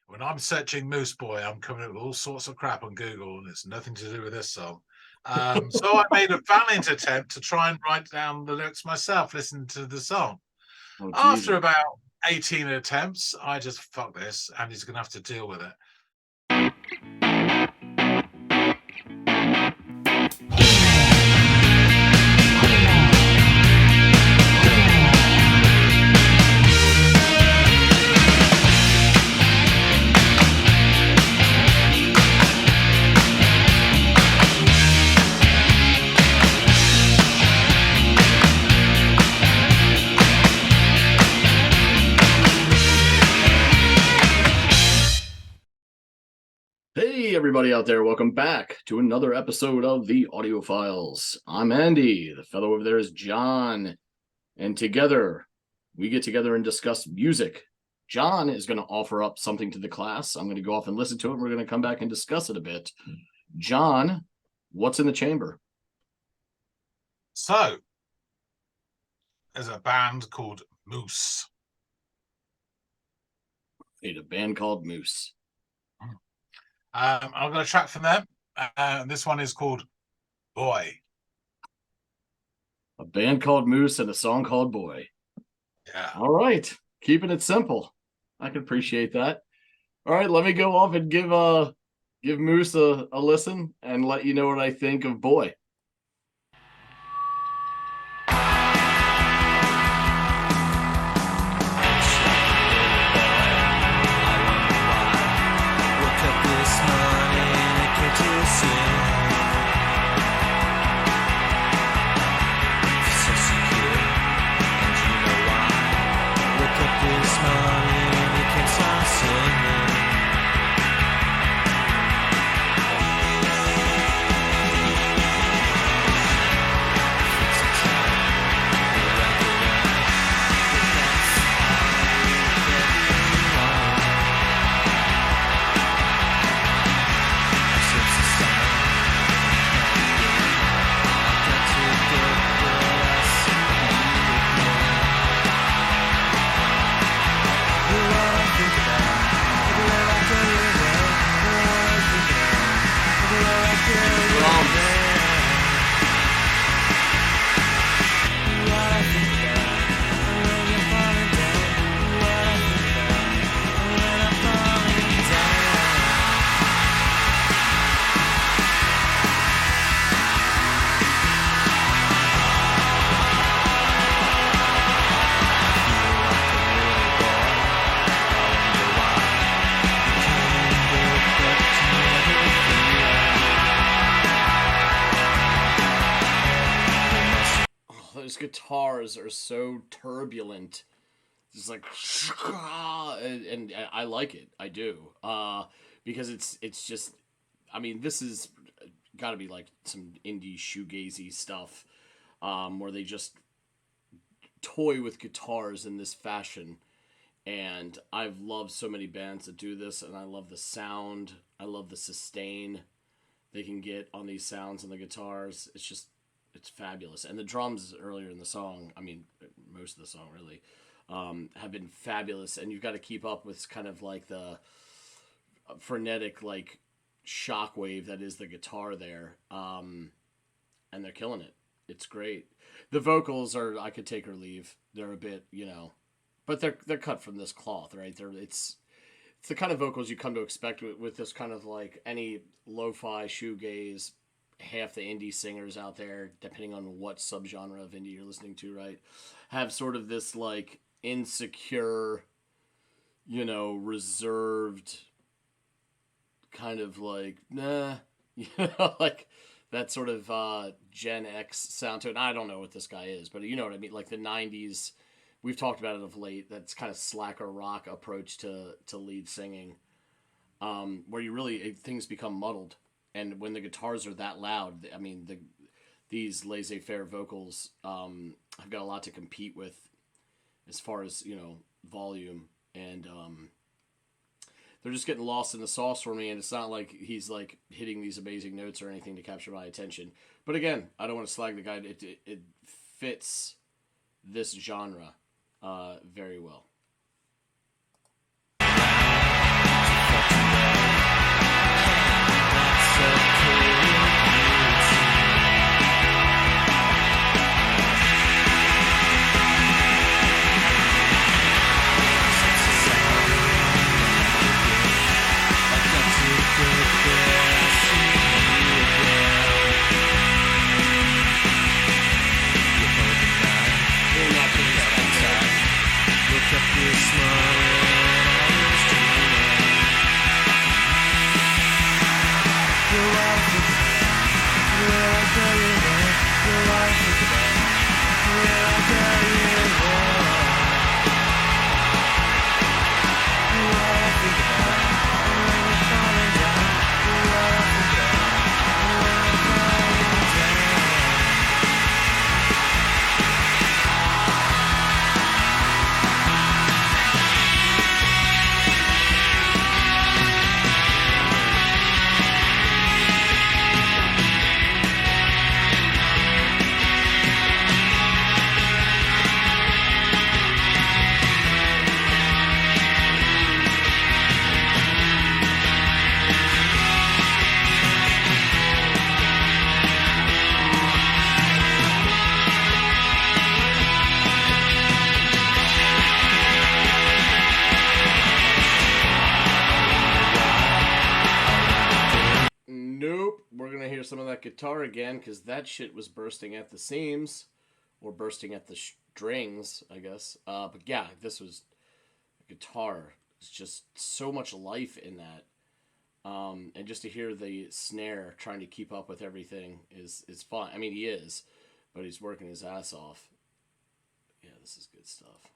When I'm searching Moose Boy, I'm coming up with all sorts of crap on Google, and it's nothing to do with this song. So I made a valiant attempt to try and write down the lyrics myself, listen to the song. Oh, After Jesus. about 18 attempts, I just fuck this, and he's going to have to deal with it. Hey, everybody out there. Welcome back to another episode of the Audiophiles. I'm Andy. The fellow over there is John. And together, we get together and discuss music. John is going to offer up something to the class. I'm going to go off and listen to it. We're going to come back and discuss it a bit. John, what's in the chamber? So, there's a band called Moose. A band called Moose. I've got a track from them. This one is called Boy. A band called Moose and a song called Boy. Yeah. All right. Keeping it simple. I can appreciate that. All right. Let me go off and give Moose a listen and let you know what I think of Boy. Guitars are so turbulent. It's like, and I like it. I do, because it's just. I mean, this is got to be like some indie shoegazy stuff, where they just toy with guitars in this fashion. And I've loved so many bands that do this, and I love the sound. I love the sustain they can get on these sounds and the guitars. It's fabulous. And the drums earlier in the song, I mean, most of the song really, have been fabulous. And you've got to keep up with kind of like the frenetic, like, shockwave that is the guitar there. And they're killing it. It's great. The vocals are, I could take or leave. They're a bit, but they're cut from this cloth, right? It's the kind of vocals you come to expect with this kind of like any lo-fi shoegaze. Half the indie singers out there, depending on what subgenre of indie you're listening to, right, have sort of this like insecure, reserved kind of like, like that sort of Gen X sound to it. And I don't know what this guy is, but you know what I mean? Like the 90s, we've talked about it of late, that's kind of slacker rock approach to lead singing, where things become muddled. And when the guitars are that loud, I mean, these laissez-faire vocals have got a lot to compete with as far as, volume. And they're just getting lost in the sauce for me. And it's not like he's like hitting these amazing notes or anything to capture my attention. But again, I don't want to slag the guy. It fits this genre very well. kept you smiling when I was dreaming. Your life is bad, will I tell you that? Your life is bad, will I tell you that? Your life is bad, when you're falling down. Your life is bad, when you're falling down. Nope. We're going to hear some of that guitar again because that shit was bursting at the seams or bursting at the strings, I guess. But yeah, this was guitar. It's just so much life in that. And just to hear the snare trying to keep up with everything is fun. I mean, he is, but he's working his ass off. Yeah, this is good stuff.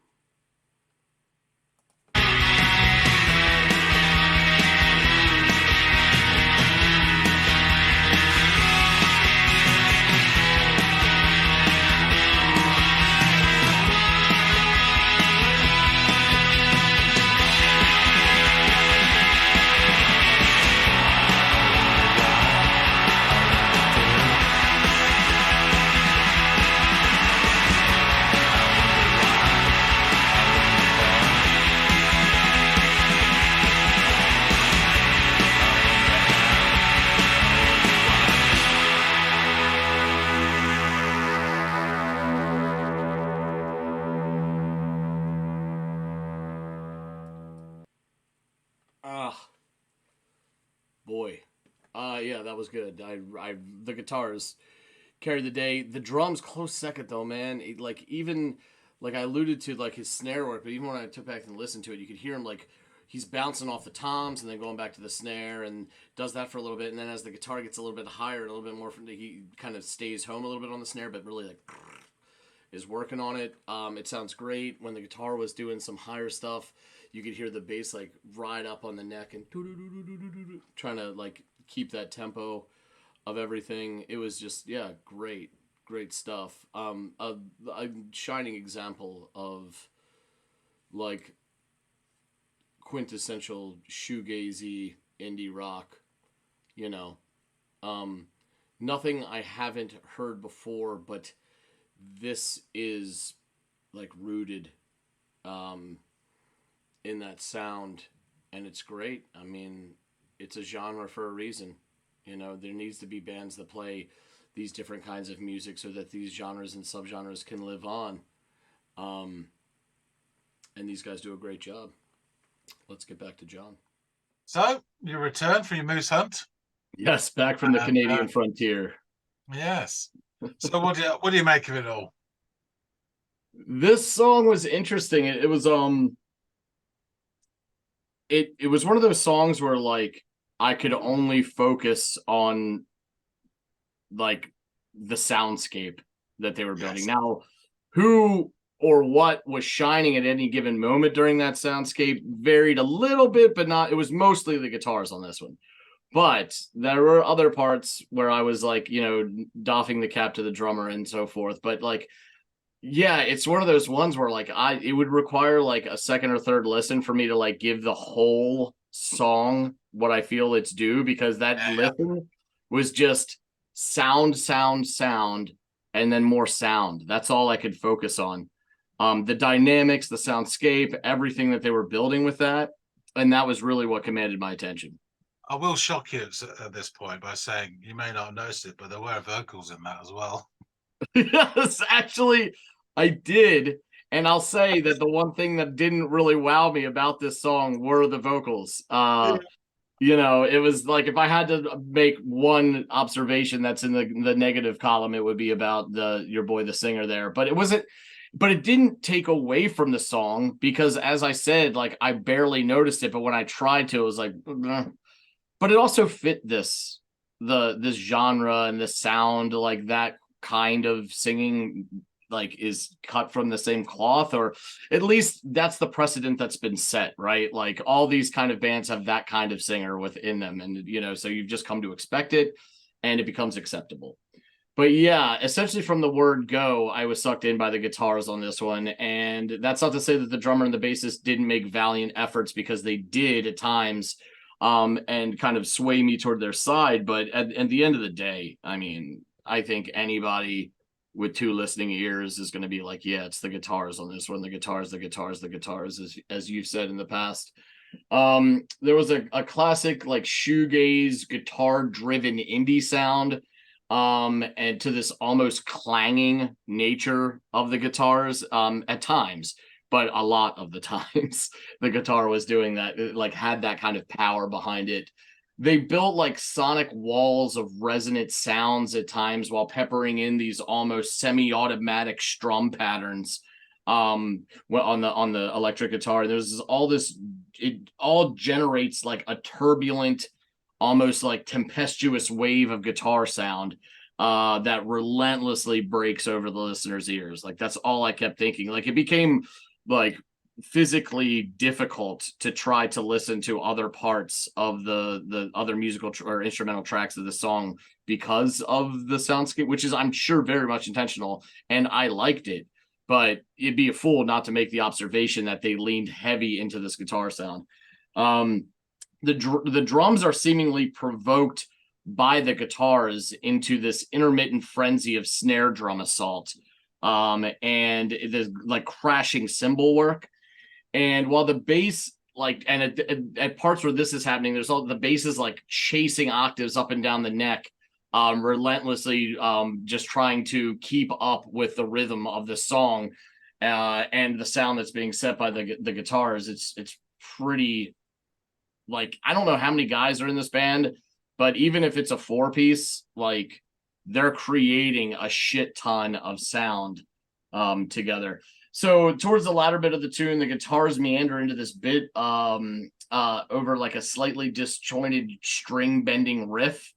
Ah, boy. Yeah, that was good. The guitars carried the day. The drums close second though, man. Even like I alluded to like his snare work, but even when I took back and listened to it, you could hear him like he's bouncing off the toms and then going back to the snare and does that for a little bit, and then as the guitar gets a little bit higher and a little bit more, he kind of stays home a little bit on the snare, but really like is working on it. It sounds great. When the guitar was doing some higher stuff, you could hear the bass like ride up on the neck and trying to like keep that tempo of everything. It was just, yeah, great stuff. A shining example of like quintessential shoegazy indie rock, you know. Nothing I haven't heard before, but this is like rooted in that sound, and it's great. I mean, it's a genre for a reason. You know, there needs to be bands that play these different kinds of music so that these genres and subgenres can live on. And these guys do a great job. Let's get back to John. So, you return for your moose hunt? Yes, back from the Canadian frontier. Yes. So what do you make of it all? This song was interesting. It was it was one of those songs where like I could only focus on like the soundscape that they were building. Yes. Now, who or what was shining at any given moment during that soundscape varied a little bit, but not, it was mostly the guitars on this one. But there were other parts where I was like, you know, doffing the cap to the drummer and so forth. But like, yeah, it's one of those ones where like it would require like a second or third listen for me to like give the whole song what I feel it's due, because that listen was just sound, and then more sound. That's all I could focus on. The dynamics, the soundscape, everything that they were building with that. And that was really what commanded my attention. I will shock you at this point by saying you may not notice it, but there were vocals in that as well. Yes, actually, I did. And I'll say that the one thing that didn't really wow me about this song were the vocals. You know, it was like if I had to make one observation that's in the negative column, it would be about your boy, the singer there. But it wasn't. but it didn't take away from the song because, as I said, like I barely noticed it, but when I tried to, it was like, but it also fit this genre and the sound, like that kind of singing like is cut from the same cloth, or at least that's the precedent that's been set, right? Like all these kind of bands have that kind of singer within them, and so you've just come to expect it and it becomes acceptable. But yeah, essentially from the word go, I was sucked in by the guitars on this one. And that's not to say that the drummer and the bassist didn't make valiant efforts, because they did at times, and kind of sway me toward their side. But at the end of the day, I mean, I think anybody with two listening ears is going to be like, yeah, it's the guitars on this one, the guitars, the guitars, the guitars, as you've said in the past. There was a classic like shoegaze guitar driven indie sound, and to this almost clanging nature of the guitars, at times, but a lot of the times the guitar was doing that, it, like had that kind of power behind it. They built like sonic walls of resonant sounds at times while peppering in these almost semi-automatic strum patterns, on the electric guitar. There's all this, it all generates like a turbulent, almost like tempestuous wave of guitar sound, that relentlessly breaks over the listener's ears. Like that's all I kept thinking. Like it became like physically difficult to try to listen to other parts of the other musical or instrumental tracks of the song because of the soundscape, which is, I'm sure, very much intentional, and I liked it. But it'd be a fool not to make the observation that they leaned heavy into this guitar sound. Um, the drums are seemingly provoked by the guitars into this intermittent frenzy of snare drum assault, and the like crashing cymbal work. And while the bass, like, and at parts where this is happening, there's all the bass is like chasing octaves up and down the neck, relentlessly, just trying to keep up with the rhythm of the song, and the sound that's being set by the guitars. It's pretty, like, I don't know how many guys are in this band, but even if it's a four piece, like they're creating a shit ton of sound, together. So towards the latter bit of the tune, the guitars meander into this bit, over like a slightly disjointed string bending riff,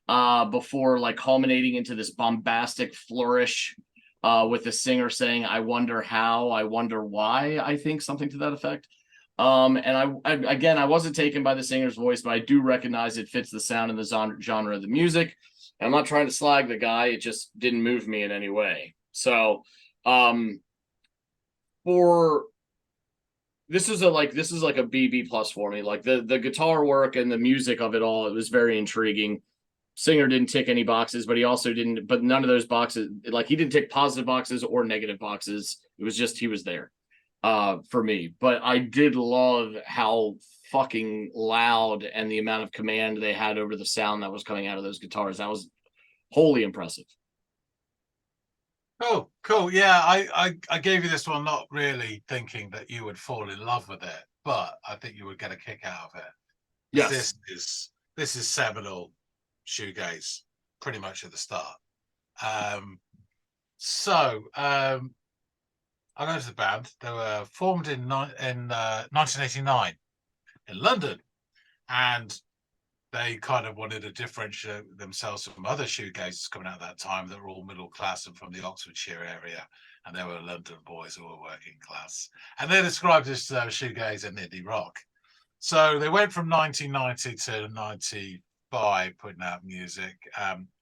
before like culminating into this bombastic flourish, with the singer saying, "I wonder how, I wonder why," I think something to that effect. And again, I wasn't taken by the singer's voice, but I do recognize it fits the sound and the genre of the music. And I'm not trying to slag the guy; it just didn't move me in any way. So, for this is like a B plus for me. Like the guitar work and the music of it all, it was very intriguing. Singer didn't tick any boxes, but he also didn't. But none of those boxes, like he didn't tick positive boxes or negative boxes. It was just he was there, for me. But I did love how fucking loud and the amount of command they had over the sound that was coming out of those guitars. That was wholly impressive. Oh, cool. Yeah, I gave you this one not really thinking that you would fall in love with it, but I think you would get a kick out of it. Yes. This is seminal shoegaze, pretty much at the start. I know the band. They were formed in 1989 in London, and they kind of wanted to differentiate themselves from other shoegazers coming out at that time that were all middle class and from the Oxfordshire area, and they were London boys who were working class. And they're described as shoegaze and indie rock. So they went from 1990 to 95, putting out music,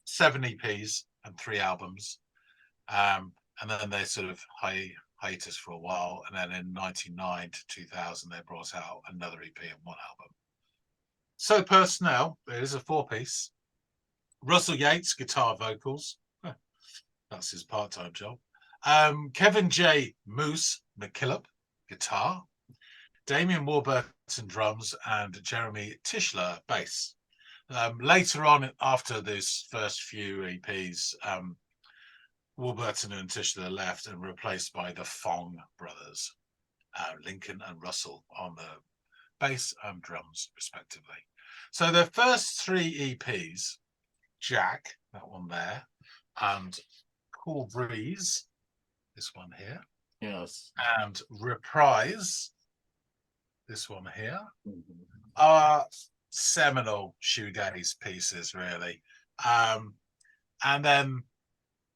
7 EPs and 3 albums. And then they sort of hiatus for a while. And then in 99 to 2000, they brought out another EP and 1 album. So personnel, it is a 4-piece. Russell Yates, guitar vocals. That's his part-time job. Kevin J. Moose McKillop, guitar. Damien Warburton, drums, and Jeremy Tischler, bass. Later on, after these first few EPs, Warburton and Tischler left and replaced by the Fong brothers, Lincoln and Russell, on the bass and drums, respectively. So the first 3 EPs, Jack, that one there, and Cool Breeze, this one here, Yes. and Reprise, this one here, Mhm. are seminal shoegaze pieces, really. And then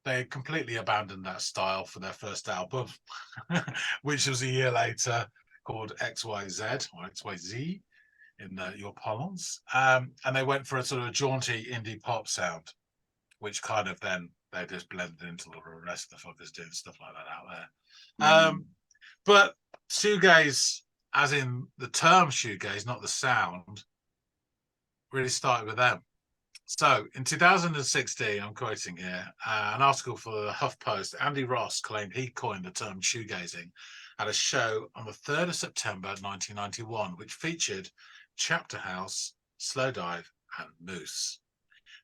they completely abandoned that style for their first album, which was a year later, called XYZ or XYZ in your parlance. And they went for a sort of a jaunty indie pop sound, which kind of then they just blended into the rest of the fuckers doing stuff like that out there. But shoegaze, as in the term shoegaze, not the sound, really started with them. So in 2016, I'm quoting here, an article for the HuffPost, Andy Ross claimed he coined the term shoegazing at a show on the 3rd of September 1991, which featured Chapter House, Slowdive, and Moose,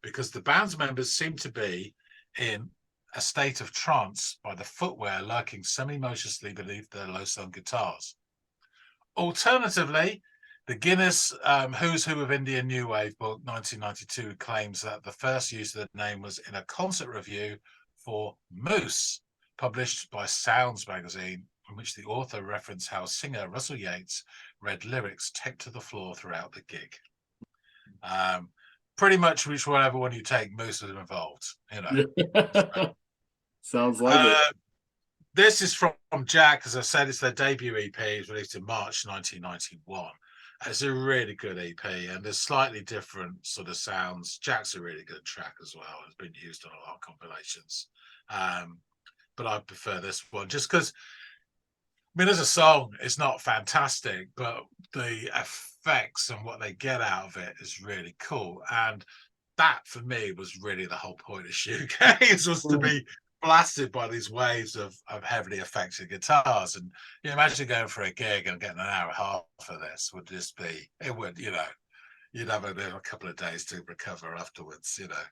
because the band's members seemed to be in a state of trance by the footwear lurking semi-motionlessly beneath their low-sung guitars. Alternatively, the Guinness Who's Who of Indian New Wave book 1992 claims that the first use of the name was in a concert review for Moose, published by Sounds magazine, in which the author referenced how singer Russell Yates read lyrics taped to the floor throughout the gig. Pretty much whichever one you take, Moose was involved, you know. Sounds like it. This is from Jack. As I said, it's their debut EP. It was released in March 1991. It's a really good EP, and there's slightly different sort of sounds. Jack's a really good track as well. It's been used on a lot of compilations. But I prefer this one just because, I mean, as a song, it's not fantastic, but the effects and what they get out of it is really cool. And that, for me, was really the whole point of shoegaze, was to be blasted by these waves of heavily affected guitars. And you imagine going for a gig and getting an hour and a half of this would just be, it would, you know, you'd have a couple of days to recover afterwards, you know.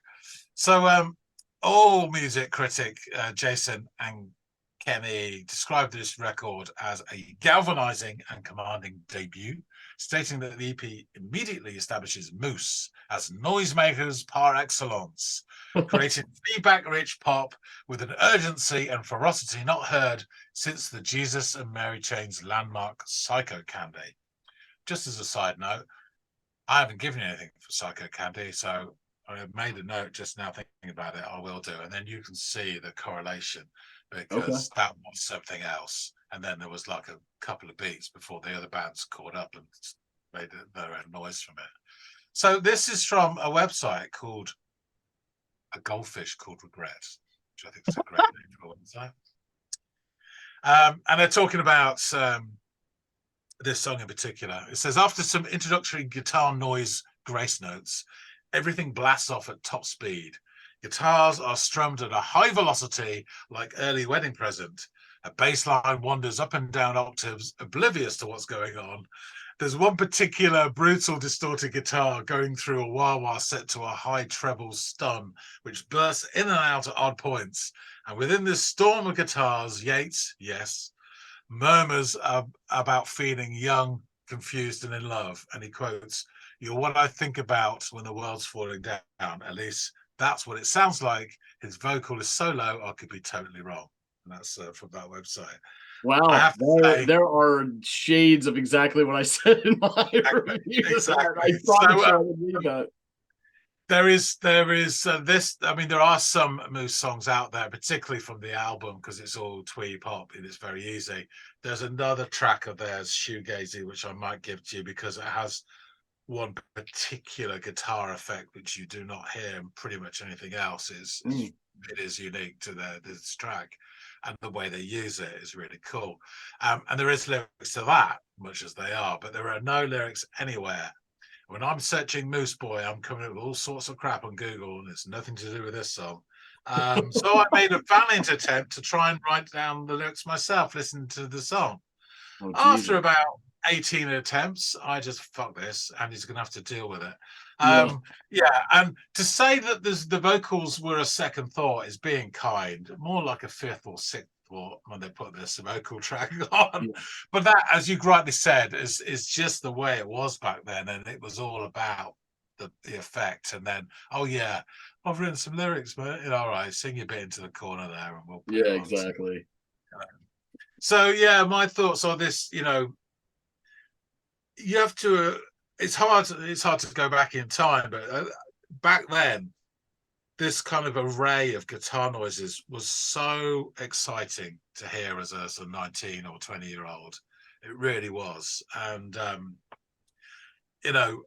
So all music critic Jason and Kenny described this record as a galvanizing and commanding debut, stating that the EP immediately establishes Moose as noisemakers par excellence, creating feedback-rich pop with an urgency and ferocity not heard since the Jesus and Mary Chain's landmark Psycho Candy. Just as a side note, I haven't given you anything for Psycho Candy, so I made a note just now thinking about it. I will do, and then you can see the correlation, because that was something else. And then there was like a couple of beats before the other bands caught up and made their own noise from it. So this is from a website called A Goldfish Called Regret, which I think is a great name for a website. And they're talking about this song in particular. It says, after some introductory guitar noise grace notes, everything blasts off at top speed. Guitars are strummed at a high velocity like early wedding present. A bass line wanders up and down octaves, oblivious to what's going on. There's one particular brutal distorted guitar going through a wah-wah set to a high treble stun, which bursts in and out at odd points. And within this storm of guitars, Yates, yes, murmurs about feeling young, confused, and in love. And he quotes, "You're what I think about when the world's falling down. At least that's what it sounds like. His vocal is so low, I could be totally wrong." And that's from that website. Wow, there are shades of exactly what I said in my review. Exactly. I promise I would read that. There is this. I mean, there are some Moose songs out there, particularly from the album, because it's all twee pop and it's very easy. There's another track of theirs, Shoegazy, which I might give to you because it has one particular guitar effect which you do not hear in pretty much anything else. It is unique to this track, and the way they use it is really cool. And there is lyrics to that, much as they are, but there are no lyrics anywhere. When I'm searching Moose Boy, I'm coming up with all sorts of crap on Google, and it's nothing to do with this song. So I made a valiant attempt to try and write down the lyrics myself, listen to the song. After about 18 attempts, I just, fuck this, and he's going to have to deal with it. Yeah, and to say that the vocals were a second thought is being kind, more like a fifth or sixth thought when they put this vocal track on. But that, as you rightly said, is just the way it was back then, and it was all about the effect. And then, oh yeah, I've written some lyrics, man. All right, sing your bit into the corner there, and we'll put it on. Exactly. So yeah, my thoughts on this. You have to. It's hard. It's hard to go back in time, but back then, this kind of array of guitar noises was so exciting to hear as a sort of 19 or 20-year-old. It really was, and you know,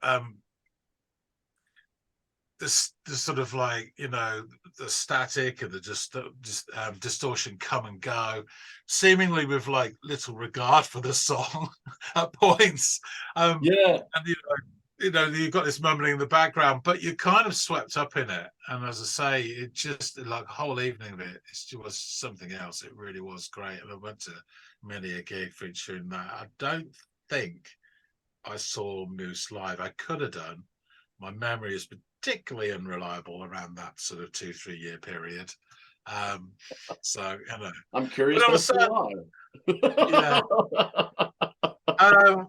the sort of like the static and the just distortion come and go, seemingly with like little regard for the song at points. Yeah. And you've got this mumbling in the background, but you're kind of swept up in it. And as I say, it just like a whole evening of it was something else. It really was great. And I went to many a gig featuring that. I don't think I saw Moose live. I could have done. My memory is particularly unreliable around that sort of 2-3 year period. So I'm curious but on a as to certain, why. yeah.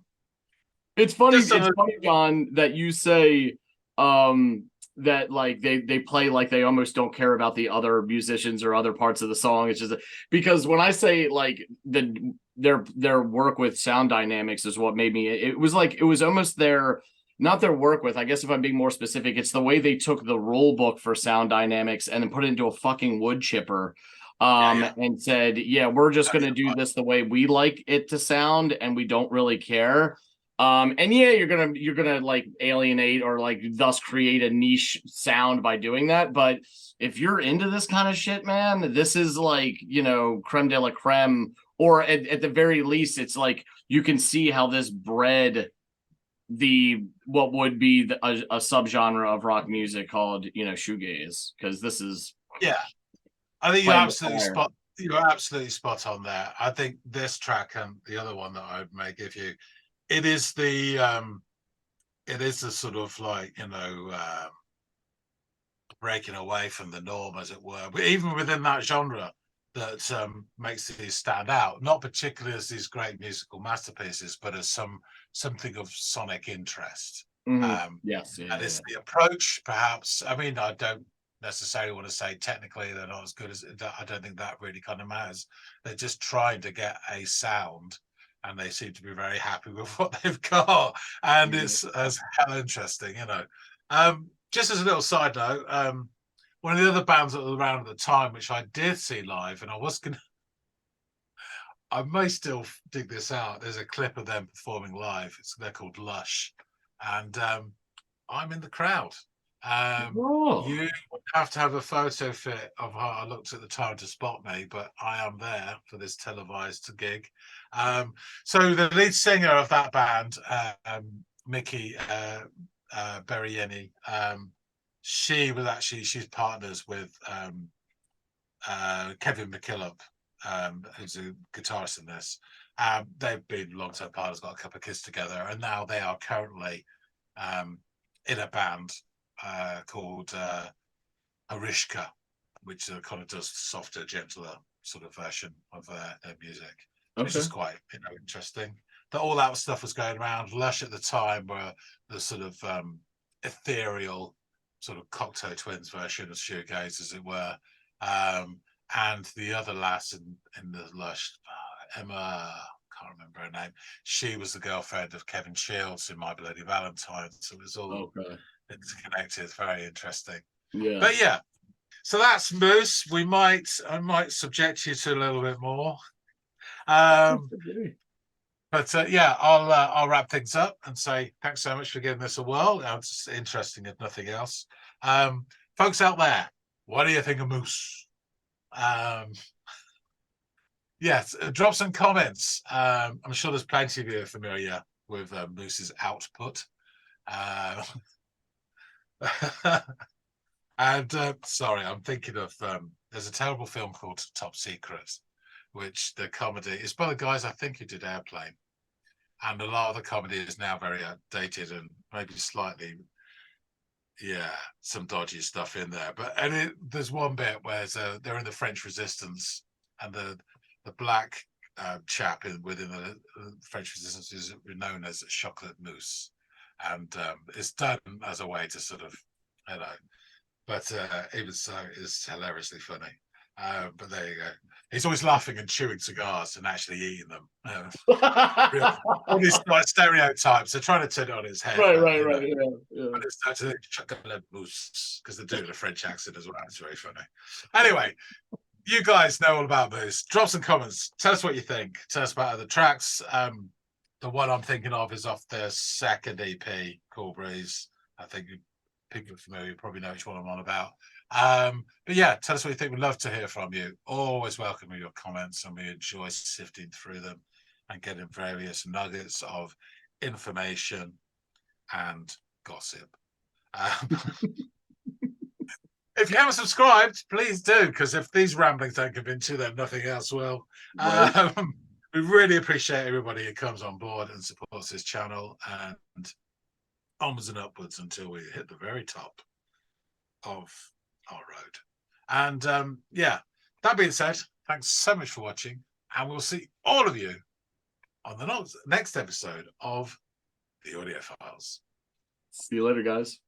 It's funny. Just on It's funny, John, that you say that like they play like they almost don't care about the other musicians or other parts of the song. It's just because when I say like their work with sound dynamics is what made me. It was like it was almost their not their work with. I guess if I'm being more specific, it's the way they took the rule book for sound dynamics and then put it into a fucking wood chipper. And said, yeah, we're just going to do this the way we like it to sound, and we don't really care. And yeah, you're gonna like alienate or like thus create a niche sound by doing that. But if you're into this kind of shit, man, this is like, creme de la creme, or at the very least, it's like you can see how this bred what would be a subgenre of rock music called, shoegaze, because this is I think you're fire. absolutely spot on there. I think this track and the other one that I may give you, it is the sort of like breaking away from the norm, as it were, but even within that genre that makes these stand out, not particularly as these great musical masterpieces, but as something of sonic interest. Yes, And it's the approach, perhaps. I mean, I don't necessarily want to say technically they're not as good as I don't think that really kind of matters. They're just trying to get a sound, and they seem to be very happy with what they've got, and it's as hell interesting. Just as a little side note, one of the other bands that were around at the time, which I did see live, and I may still dig this out. There's a clip of them performing live. They're called Lush, and I'm in the crowd. You would have to have a photo fit of how I looked at the time to spot me, but I am there for this televised gig. So the lead singer of that band, Mickey Berrieni, she's partners with Kevin McKillop, who's a guitarist in this. They've been long-term partners, got a couple of kids together, and now they are currently in a band called Harishka, which kind of does softer, gentler sort of version of their music, which is quite interesting. That all that stuff was going around. Lush at the time were the sort of ethereal sort of Cocteau Twins version of shoegaze, as it were. And the other lass in the Lush, Emma, can't remember her name. She was the girlfriend of Kevin Shields in My Bloody Valentine. So it was all interconnected. Very interesting. Yeah. But yeah, so that's Moose. I might subject you to a little bit more. But yeah, I'll wrap things up and say thanks so much for giving this a whirl. It's interesting if nothing else. Folks out there, what do you think of Moose? Yes, drop some comments. I'm sure there's plenty of you familiar with Moose's output. And sorry, I'm thinking of there's a terrible film called Top Secret, which the comedy is by the guys I think who did Airplane, and a lot of the comedy is now very outdated and maybe slightly, some dodgy stuff in there. But there's one bit where they're in the French Resistance, and the black chap within the French Resistance is known as Chocolate Mousse, and it's done as a way to sort of, but even so, it's hilariously funny. But there you go. He's always laughing and chewing cigars and actually eating them. All these like stereotypes, they're trying to turn it on his head. Right, but, right, you know, right. Yeah, but it's actually chocolate mousse because they're doing a French accent as well. It's very funny. Anyway, you guys know all about booze. Drop some comments. Tell us what you think. Tell us about other tracks. The one I'm thinking of is off their second EP, Cool Breeze. I think people familiar probably know which one I'm on about. But yeah, tell us what you think. We'd love to hear from you. Always welcome your comments, and we enjoy sifting through them and getting various nuggets of information and gossip. If you haven't subscribed, please do, because if these ramblings don't convince you, then nothing else will. Right. We really appreciate everybody who comes on board and supports this channel, and onwards and upwards until we hit the very top of our road. And yeah, that being said, thanks so much for watching, and we'll see all of you on the next episode of the Audiophiles. See you later, guys.